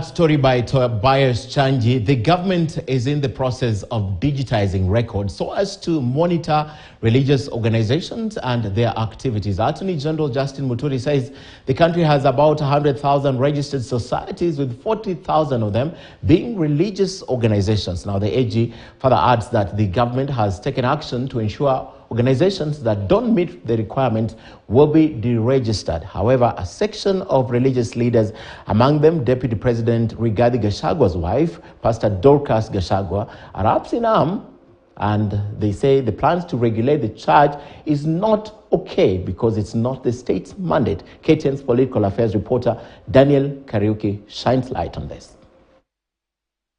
story by Tobias Chanji. The government is in the process of digitizing records so as to monitor religious organizations and their activities. Attorney General Justin Muturi says the country has about 100,000 registered societies, with 40,000 of them being religious organizations. Now, the AG further adds that the government has taken action to ensure organizations that don't meet the requirement will be deregistered. However, a section of religious leaders, among them Deputy President Rigathi Gachagwa's wife, Pastor Dorcas Gachagua, are up in arms, and they say the plans to regulate the church is not okay because it's not the state's mandate. KTN's political affairs reporter Daniel Kariuki shines light on this.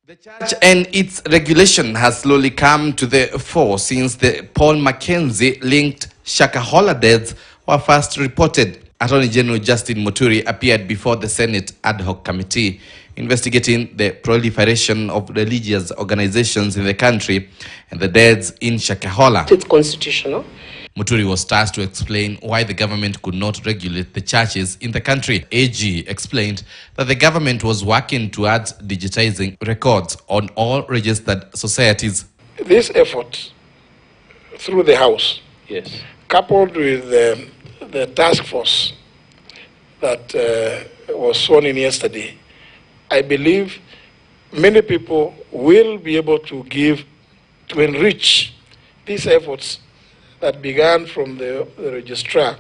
The church and its regulation has slowly come to the fore since the Paul Mackenzie-linked Shakahola deaths were first reported. Attorney General Justin Muturi appeared before the Senate ad hoc committee investigating the proliferation of religious organizations in the country and the deaths in Shakahola. It's constitutional. Muturi was tasked to explain why the government could not regulate the churches in the country. AG explained that the government was working towards digitizing records on all registered societies. This effort through the House, yes, coupled with the task force that was sworn in yesterday, I believe many people will be able to enrich these efforts that began from the registrar.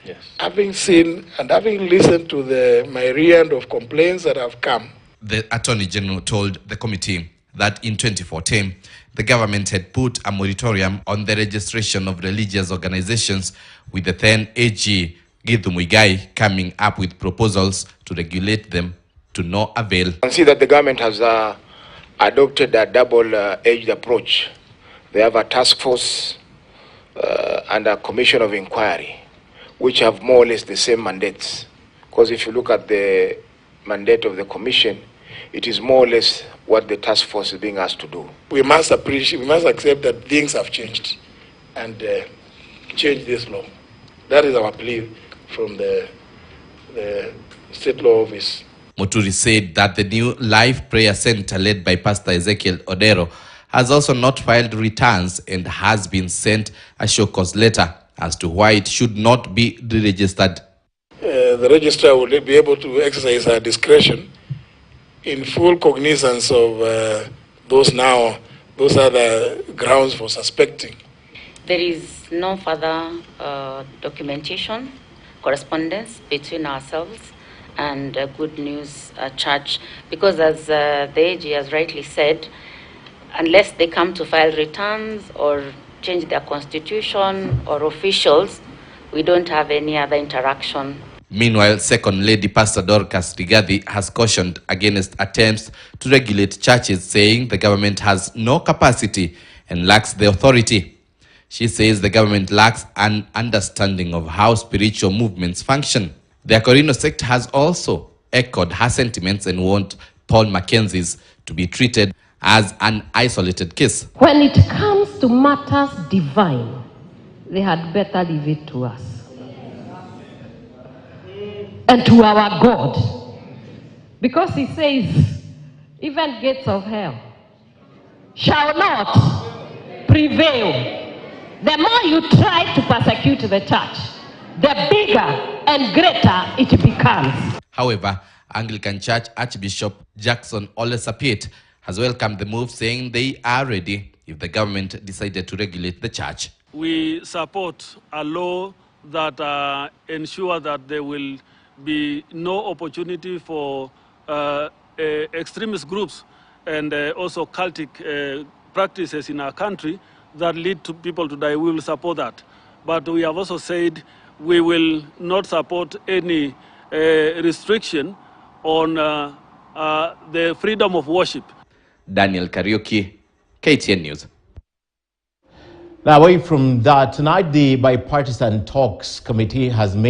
Yes. Having seen and having listened to the myriad of complaints that have come. The Attorney General told the committee that in 2014, the government had put a moratorium on the registration of religious organizations, with the then AG Githu Muigai coming up with proposals to regulate them to no avail. You can see that the government has adopted a double-edged approach. They have a task force and a commission of inquiry, which have more or less the same mandates. Because if you look at the mandate of the commission, it is more or less what the task force is being asked to do. We must accept that things have changed and change this law. That is our plea from the state law office. Muturi said that the new live prayer center led by Pastor Ezekiel Odero has also not filed returns and has been sent a show cause letter as to why it should not be deregistered. The registrar will be able to exercise her discretion in full cognizance of those other grounds for suspecting. There is no further documentation, correspondence between ourselves and Good News Church, because as the AG has rightly said, unless they come to file returns or change their constitution or officials, we don't have any other interaction. Meanwhile, Second Lady Pastor Dorcas Rigathi has cautioned against attempts to regulate churches, saying the government has no capacity and lacks the authority. She says the government lacks an understanding of how spiritual movements function. The Akorino sect has also echoed her sentiments and want Paul Mackenzie's to be treated as an isolated case. When it comes to matters divine, they had better leave it to us and to our God, because he says even gates of hell shall not prevail. The more you try to persecute the church, the bigger and greater it becomes. However, Anglican Church Archbishop Jackson Ole Sapit has welcomed the move, saying they are ready if the government decided to regulate the church. We support a law that ensures that there will be no opportunity for extremist groups and also cultic practices in our country that lead to people to die. We will support that. But we have also said we will not support any restriction on the freedom of worship. Daniel Kariuki, KTN News. Now, away from that, tonight the Bipartisan Talks Committee has made